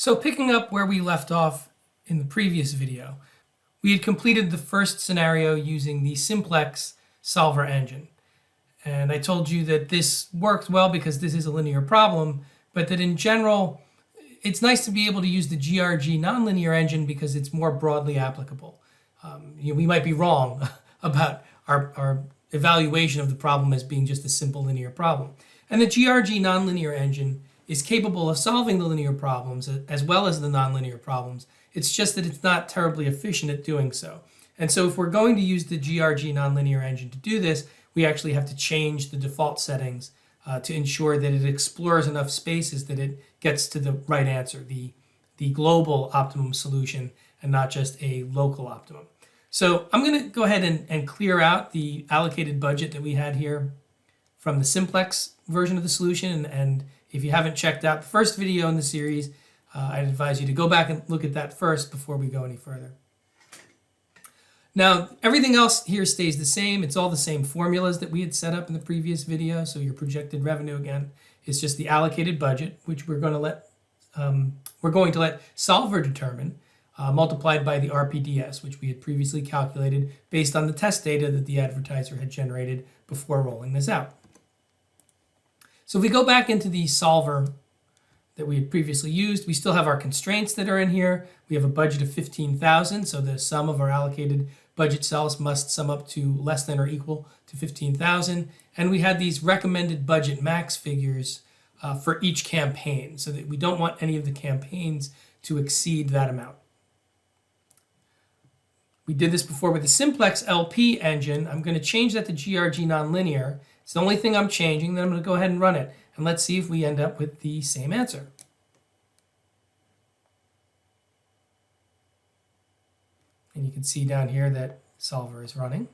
So picking up where we left off in the previous video, we had completed the first scenario using the Simplex solver engine. And I told you that this worked well because this is a linear problem, but that in general, it's nice to be able to use the GRG Nonlinear engine because it's more broadly applicable. We might be wrong about our evaluation of the problem as being just a simple linear problem. And the GRG Nonlinear engine is capable of solving the linear problems as well as the nonlinear problems. It's just that it's not terribly efficient at doing so. And so if we're going to use the GRG Nonlinear engine to do this, we actually have to change the default settings to ensure that it explores enough spaces that it gets to the right answer, the global optimum solution, and not just a local optimum. So I'm going to go ahead and clear out the allocated budget that we had here from the Simplex version of the solution. And if you haven't checked out the first video in the series, I'd advise you to go back and look at that first before we go any further. Now, everything else here stays the same. It's all the same formulas that we had set up in the previous video. So your projected revenue, again, is just the allocated budget, which we're going to let solver determine, multiplied by the RPDS, which we had previously calculated based on the test data that the advertiser had generated before rolling this out. So if we go back into the solver that we had previously used, we still have our constraints that are in here. We have a budget of 15,000, so the sum of our allocated budget cells must sum up to less than or equal to 15,000. And we had these recommended budget max figures for each campaign, so that we don't want any of the campaigns to exceed that amount. We did this before with the Simplex LP engine. I'm going to change that to GRG Nonlinear. It's the only thing I'm changing. Then I'm going to go ahead and run it. And let's see if we end up with the same answer. And you can see down here that solver is running.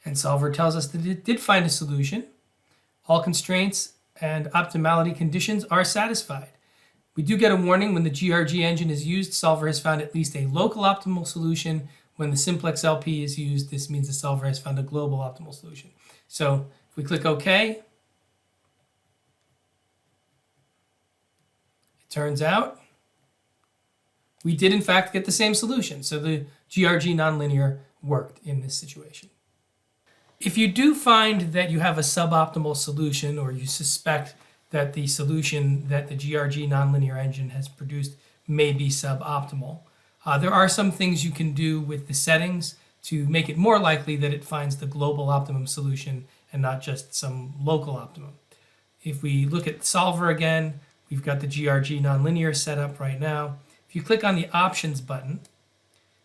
And solver tells us that it did find a solution. All constraints and optimality conditions are satisfied. We do get a warning when the GRG engine is used. Solver has found at least a local optimal solution. When the Simplex LP is used, this means the solver has found a global optimal solution. So if we click OK, it turns out we did in fact get the same solution. So the GRG Nonlinear worked in this situation. If you do find that you have a suboptimal solution, or you suspect that the solution that the GRG Nonlinear engine has produced may be suboptimal, there are some things you can do with the settings to make it more likely that it finds the global optimum solution and not just some local optimum. If we look at solver again, we've got the GRG Nonlinear set up right now. If you click on the options button,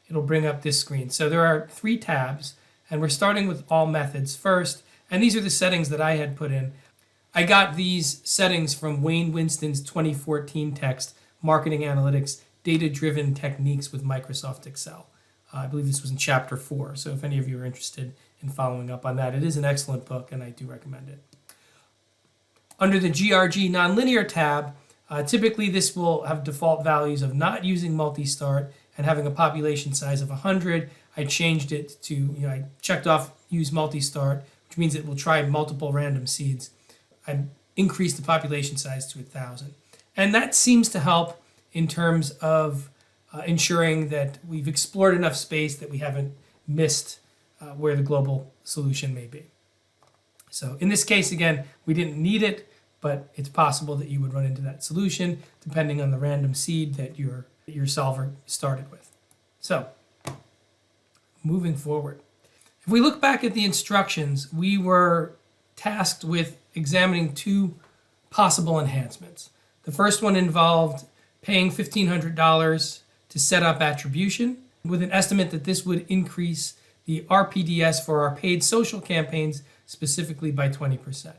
it'll bring up this screen. So there are 3 tabs, and we're starting with all methods first. And these are the settings that I had put in. I got these settings from Wayne Winston's 2014 text, Marketing Analytics, Data-Driven Techniques with Microsoft Excel. I believe this was in chapter 4. So if any of you are interested in following up on that, it is an excellent book, and I do recommend it. Under the GRG Nonlinear tab, typically this will have default values of not using multi-start and having a population size of 100. I changed it to, I checked off use multi-start, which means it will try multiple random seeds. I increased the population size to 1,000. And that seems to help in terms of ensuring that we've explored enough space that we haven't missed where the global solution may be. So in this case, again, we didn't need it, but it's possible that you would run into that solution depending on the random seed that your solver started with. So moving forward, if we look back at the instructions, we were tasked with examining 2 possible enhancements. The first one involved paying $1,500 to set up attribution with an estimate that this would increase the RPDS for our paid social campaigns specifically by 20%.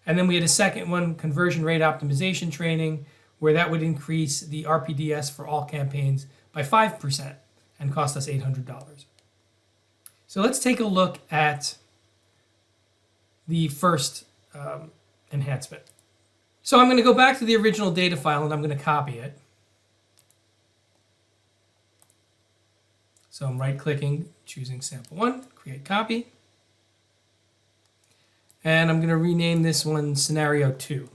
And then we had a second one, conversion rate optimization training, where that would increase the RPDS for all campaigns by 5% and cost us $800. So let's take a look at the first enhancement. So I'm going to go back to the original data file and I'm going to copy it. So I'm right-clicking, choosing sample 1, create copy. And I'm going to rename this one scenario 2.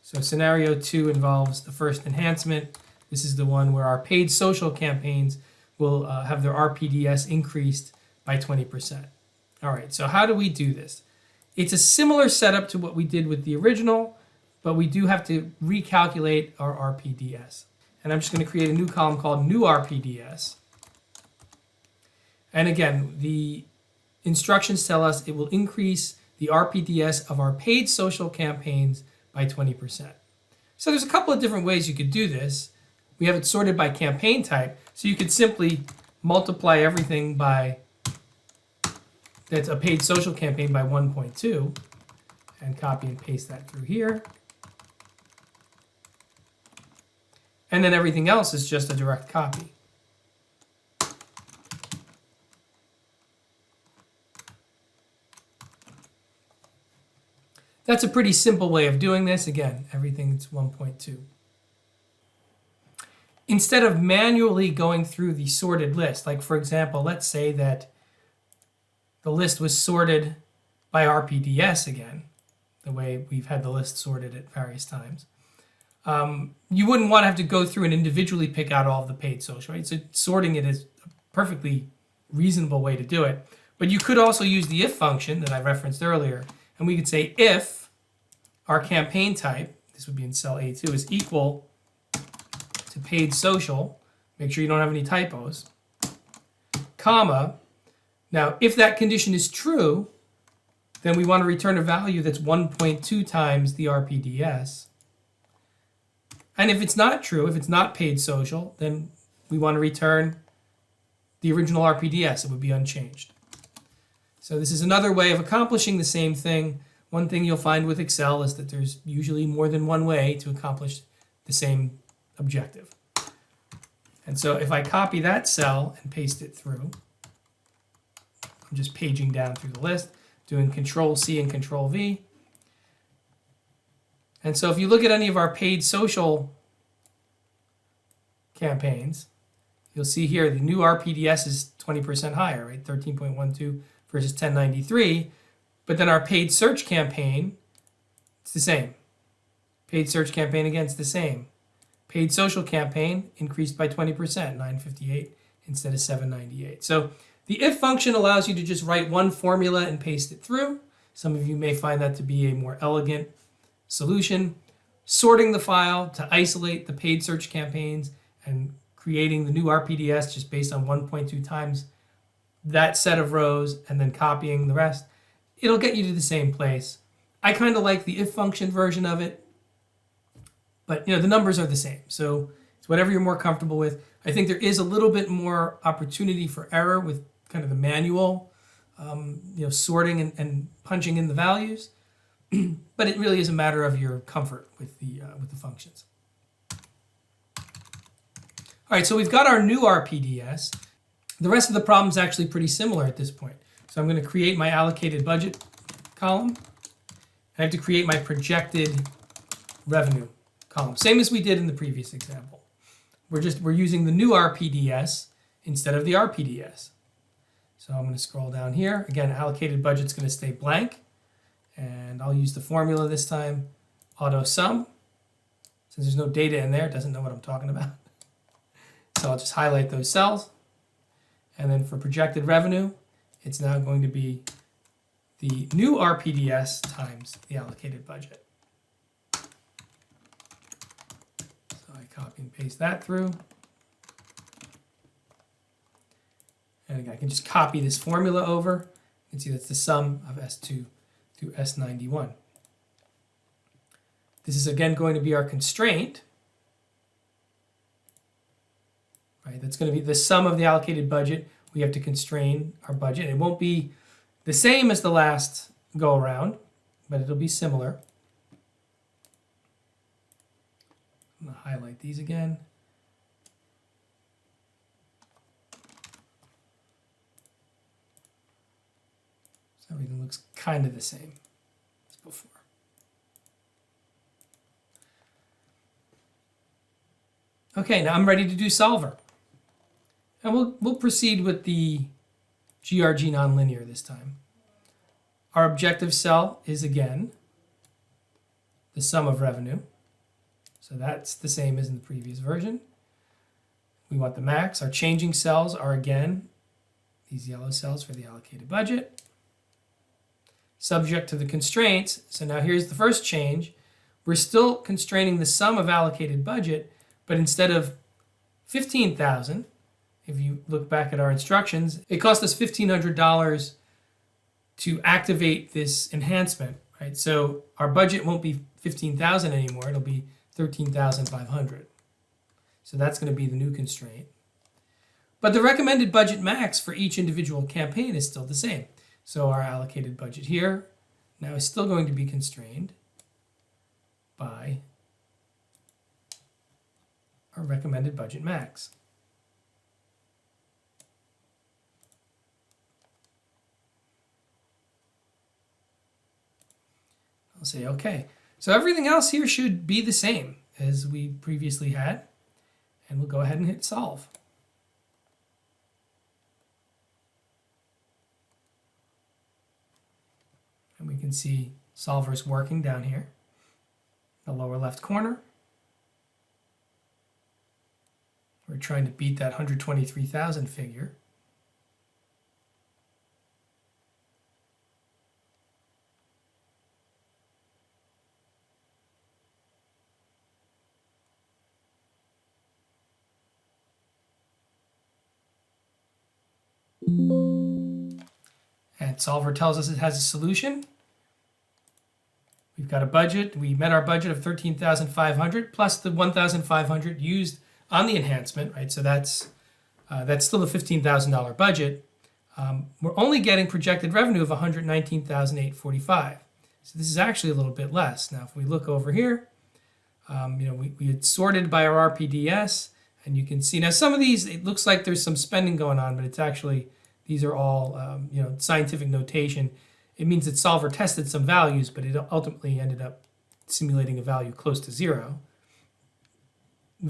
So scenario 2 involves the first enhancement. This is the one where our paid social campaigns will have their RPDS increased by 20%. All right, so how do we do this? It's a similar setup to what we did with the original, but we do have to recalculate our RPDS. And I'm just going to create a new column called new RPDS. And again, the instructions tell us it will increase the RPDS of our paid social campaigns by 20%. So there's a couple of different ways you could do this. We have it sorted by campaign type, so you could simply multiply everything by that's a paid social campaign by 1.2 and copy and paste that through here. And then everything else is just a direct copy. That's a pretty simple way of doing this. Again, everything's 1.2. Instead of manually going through the sorted list, like for example, let's say that the list was sorted by RPDS again, the way we've had the list sorted at various times. You wouldn't want to have to go through and individually pick out all of the paid social, right? So sorting it is a perfectly reasonable way to do it. But you could also use the if function that I referenced earlier, and we could say if our campaign type, this would be in cell A2, is equal to paid social, make sure you don't have any typos, comma. Now, if that condition is true, then we want to return a value that's 1.2 times the RPDS. And if it's not true, if it's not paid social, then we want to return the original RPDS. It would be unchanged. So this is another way of accomplishing the same thing. One thing you'll find with Excel is that there's usually more than one way to accomplish the same objective. And so if I copy that cell and paste it through, I'm just paging down through the list, doing Control-C and Control-V. And so if you look at any of our paid social campaigns, you'll see here the new RPDS is 20% higher, right? 13.12 versus 1093. But then our paid search campaign, it's the same. Paid search campaign, again, it's the same. Paid social campaign increased by 20%, 958 instead of 798. So the if function allows you to just write one formula and paste it through. Some of you may find that to be a more elegant solution. Sorting the file to isolate the paid search campaigns and creating the new RPDS just based on 1.2 times that set of rows and then copying the rest. It'll get you to the same place. I kind of like the if function version of it, but the numbers are the same. So it's whatever you're more comfortable with. I think there is a little bit more opportunity for error with kind of the manual, sorting and punching in the values, but it really is a matter of your comfort with the functions. All right, so we've got our new RPDS. The rest of the problem is actually pretty similar at this point. So I'm going to create my allocated budget column. I have to create my projected revenue column, same as we did in the previous example. We're using the new RPDS instead of the RPDS. So I'm going to scroll down here. Again, allocated budget's going to stay blank. And I'll use the formula this time, auto sum. Since there's no data in there, it doesn't know what I'm talking about. So I'll just highlight those cells. And then for projected revenue, it's now going to be the new RPDS times the allocated budget. So I copy and paste that through. And again, I can just copy this formula over. You can see that's the sum of S2 to S91. This is again going to be our constraint. Right, that's going to be the sum of the allocated budget. We have to constrain our budget. It won't be the same as the last go around, but it'll be similar. I'm going to highlight these again. So everything looks kind of the same as before. Okay, now I'm ready to do solver. And we'll proceed with the GRG Nonlinear this time. Our objective cell is, again, the sum of revenue. So that's the same as in the previous version. We want the max. Our changing cells are, again, these yellow cells for the allocated budget. Subject to the constraints. So now here's the first change. We're still constraining the sum of allocated budget, but instead of 15,000, if you look back at our instructions, it cost us $1,500 to activate this enhancement, right? So our budget won't be 15,000 anymore. It'll be 13,500. So that's going to be the new constraint. But the recommended budget max for each individual campaign is still the same. So our allocated budget here now is still going to be constrained by our recommended budget max. I'll say OK. So everything else here should be the same as we previously had. And we'll go ahead and hit solve. And we can see solver's working down here, the lower left corner. We're trying to beat that 123,000 figure. And solver tells us it has a solution. We've got a budget. We met our budget of 13,500 plus the 1,500 used on the enhancement, right? So that's still a $15,000 budget. We're only getting projected revenue of 119,845. So this is actually a little bit less. Now, if we look over here, we had sorted by our RPDS, and you can see now some of these, it looks like there's some spending going on, but it's actually, these are all scientific notation. It means that solver tested some values, but it ultimately ended up simulating a value close to 0.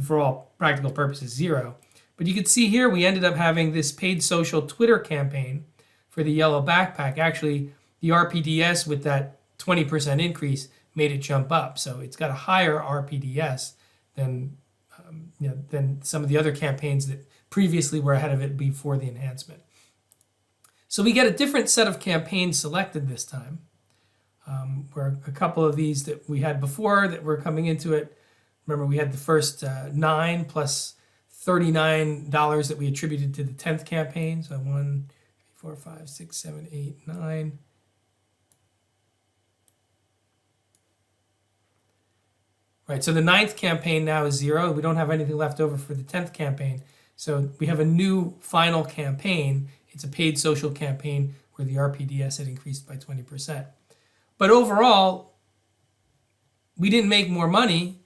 For all practical purposes, 0. But you can see here we ended up having this paid social Twitter campaign for the yellow backpack. Actually, the RPDS with that 20% increase made it jump up. So it's got a higher RPDS than some of the other campaigns that previously were ahead of it before the enhancement. So we get a different set of campaigns selected this time, where a couple of these that we had before that were coming into it. Remember, we had the first 9 plus $39 that we attributed to the 10th campaign. So 1, 4, 5, 6, 7, 8, 9. Right, so the 9th campaign now is 0. We don't have anything left over for the 10th campaign. So we have a new final campaign. It's a paid social campaign where the RPDS had increased by 20%. But overall, we didn't make more money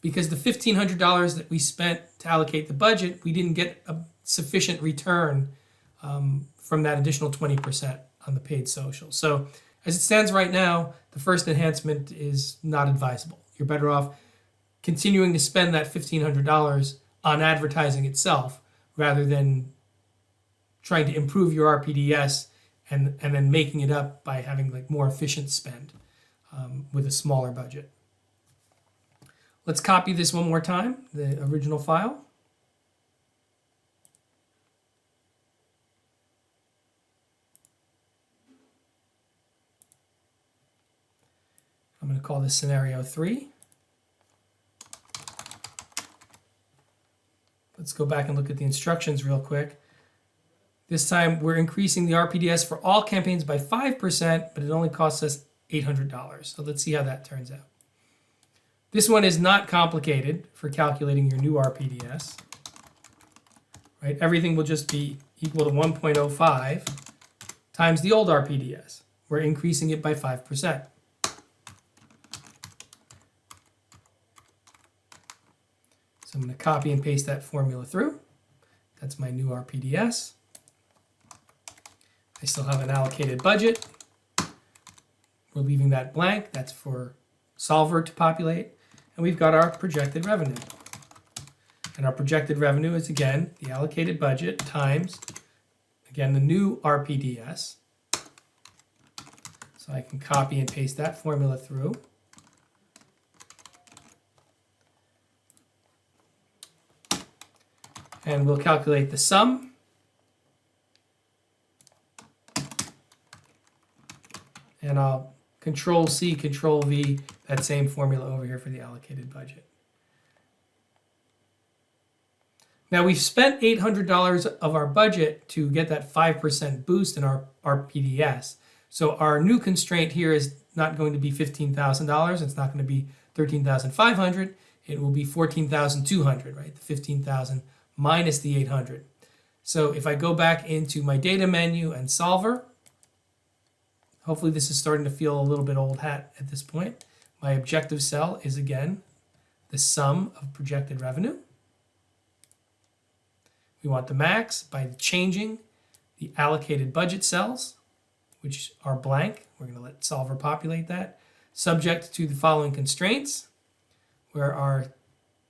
because the $1,500 that we spent to allocate the budget, we didn't get a sufficient return from that additional 20% on the paid social. So as it stands right now, the first enhancement is not advisable. You're better off continuing to spend that $1,500 on advertising itself rather than trying to improve your RPDS and then making it up by having like more efficient spend with a smaller budget. Let's copy this one more time, the original file. I'm going to call this scenario 3. Let's go back and look at the instructions real quick. This time we're increasing the RPDS for all campaigns by 5%, but it only costs us $800. So let's see how that turns out. This one is not complicated for calculating your new RPDS. Right? Everything will just be equal to 1.05 times the old RPDS. We're increasing it by 5%. So I'm going to copy and paste that formula through. That's my new RPDS. I still have an allocated budget. We're leaving that blank. That's for solver to populate. And we've got our projected revenue. And our projected revenue is, again, the allocated budget times, again, the new RPDS. So I can copy and paste that formula through. And we'll calculate the sum. And I'll Control-C, Control-V, that same formula over here for the allocated budget. Now we've spent $800 of our budget to get that 5% boost in our RPDS. So our new constraint here is not going to be $15,000. It's not going to be $13,500. It will be $14,200, right? The $15,000 minus the $800. So if I go back into my data menu and solver, hopefully this is starting to feel a little bit old hat at this point. My objective cell is, again, the sum of projected revenue. We want the max by changing the allocated budget cells, which are blank. We're going to let solver populate that, subject to the following constraints, where our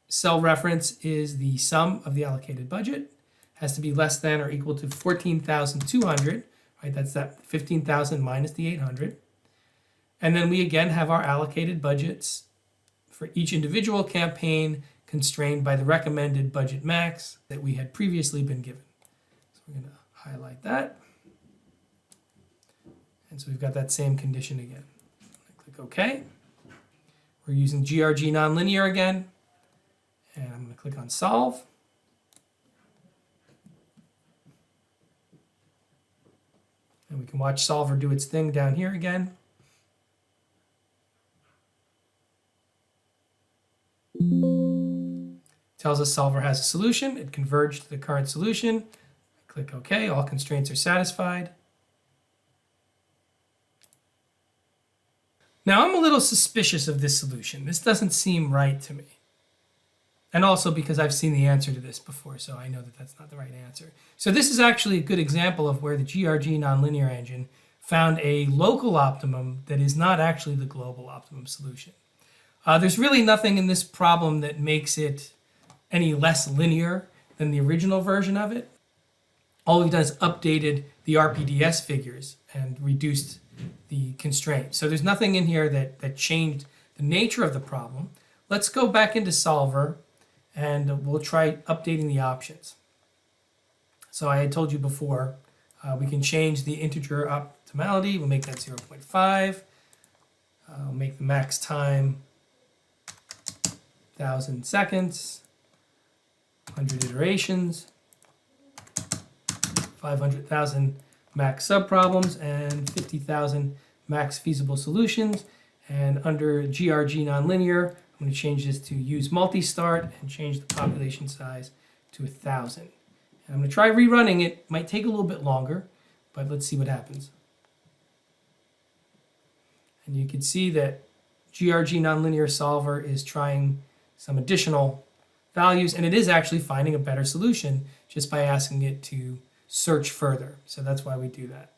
cell reference is the sum of the allocated budget, has to be less than or equal to 14,200, right? That's that 15,000 minus the 800. And then we again have our allocated budgets for each individual campaign constrained by the recommended budget max that we had previously been given. So we're going to highlight that. And so we've got that same condition again. I click OK. We're using GRG Nonlinear again. And I'm going to click on Solve. And we can watch Solver do its thing down here again. Tells us Solver has a solution. It converged to the current solution. I click OK. All constraints are satisfied. Now I'm a little suspicious of this solution. This doesn't seem right to me. And also because I've seen the answer to this before, so I know that that's not the right answer. So this is actually a good example of where the GRG Nonlinear engine found a local optimum that is not actually the global optimum solution. There's really nothing in this problem that makes it any less linear than the original version of it. All we've done is updated the RPDS figures and reduced the constraint. So there's nothing in here that changed the nature of the problem. Let's go back into Solver and we'll try updating the options. So I had told you before, we can change the integer optimality. We'll make that 0.5. I'll make the max time 1,000 seconds, 100 iterations, 500,000 max subproblems, and 50,000 max feasible solutions. And under GRG Nonlinear, I'm going to change this to use multi-start and change the population size to 1,000. And I'm going to try rerunning it. Might take a little bit longer, but let's see what happens. And you can see that GRG Nonlinear Solver is trying some additional values, and it is actually finding a better solution just by asking it to search further. So that's why we do that.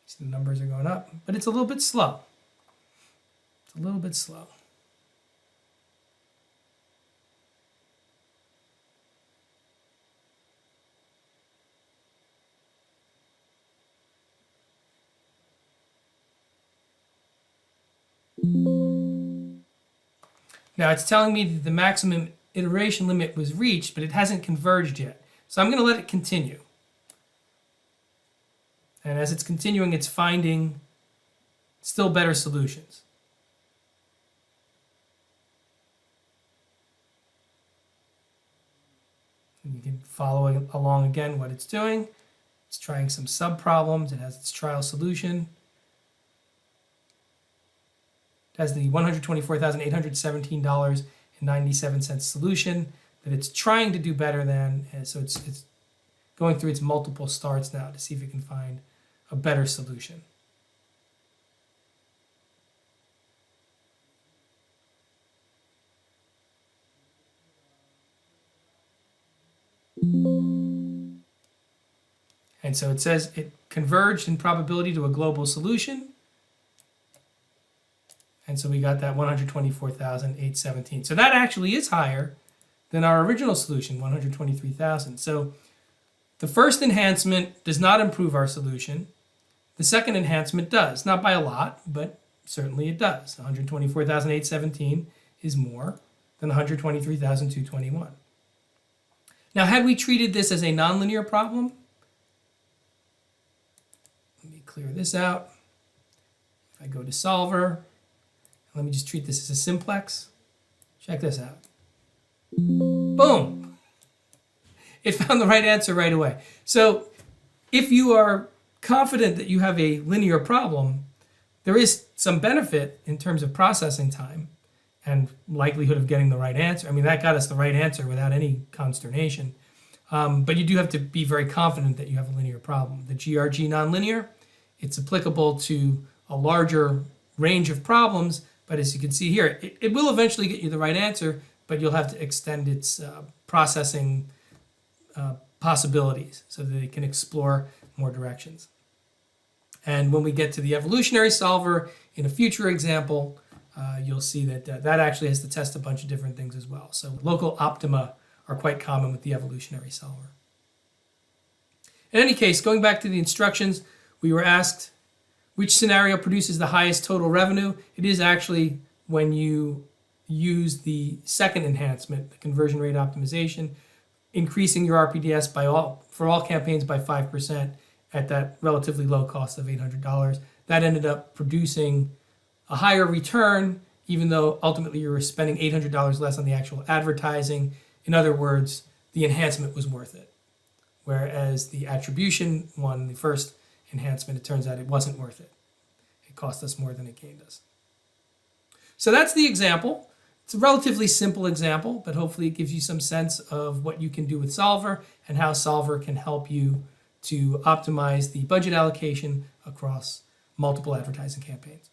See, the numbers are going up, but it's a little bit slow. It's a little bit slow. Now it's telling me that the maximum iteration limit was reached, but it hasn't converged yet. So I'm going to let it continue. And as it's continuing, it's finding still better solutions. And you can follow along again what it's doing. It's trying some subproblems. It has its trial solution. It has the $124,817.97 solution that it's trying to do better than. And so it's going through its multiple starts now to see if it can find a better solution. And so it says it converged in probability to a global solution. And so we got that 124,817. So that actually is higher than our original solution, 123,000. So the first enhancement does not improve our solution. The second enhancement does, not by a lot, but certainly it does. 124,817 is more than 123,221. Now, had we treated this as a nonlinear problem, let me clear this out. If I go to solver, let me just treat this as a simplex. Check this out. Boom! It found the right answer right away. So if you are confident that you have a linear problem, there is some benefit in terms of processing time and likelihood of getting the right answer. I mean, that got us the right answer without any consternation. But you do have to be very confident that you have a linear problem. The GRG Nonlinear, it's applicable to a larger range of problems, but as you can see here, it will eventually get you the right answer, but you'll have to extend its processing possibilities so that it can explore more directions. And when we get to the evolutionary solver in a future example, you'll see that that actually has to test a bunch of different things as well. So local optima are quite common with the evolutionary solver. In any case, going back to the instructions, we were asked which scenario produces the highest total revenue. It is actually when you use the second enhancement, the conversion rate optimization, increasing your RPDS for all campaigns by 5% at that relatively low cost of $800. That ended up producing a higher return, even though ultimately you were spending $800 less on the actual advertising. In other words, the enhancement was worth it. Whereas the attribution one, the first enhancement, it turns out it wasn't worth it. It cost us more than it gained us. So that's the example. It's a relatively simple example, but hopefully it gives you some sense of what you can do with Solver and how Solver can help you to optimize the budget allocation across multiple advertising campaigns.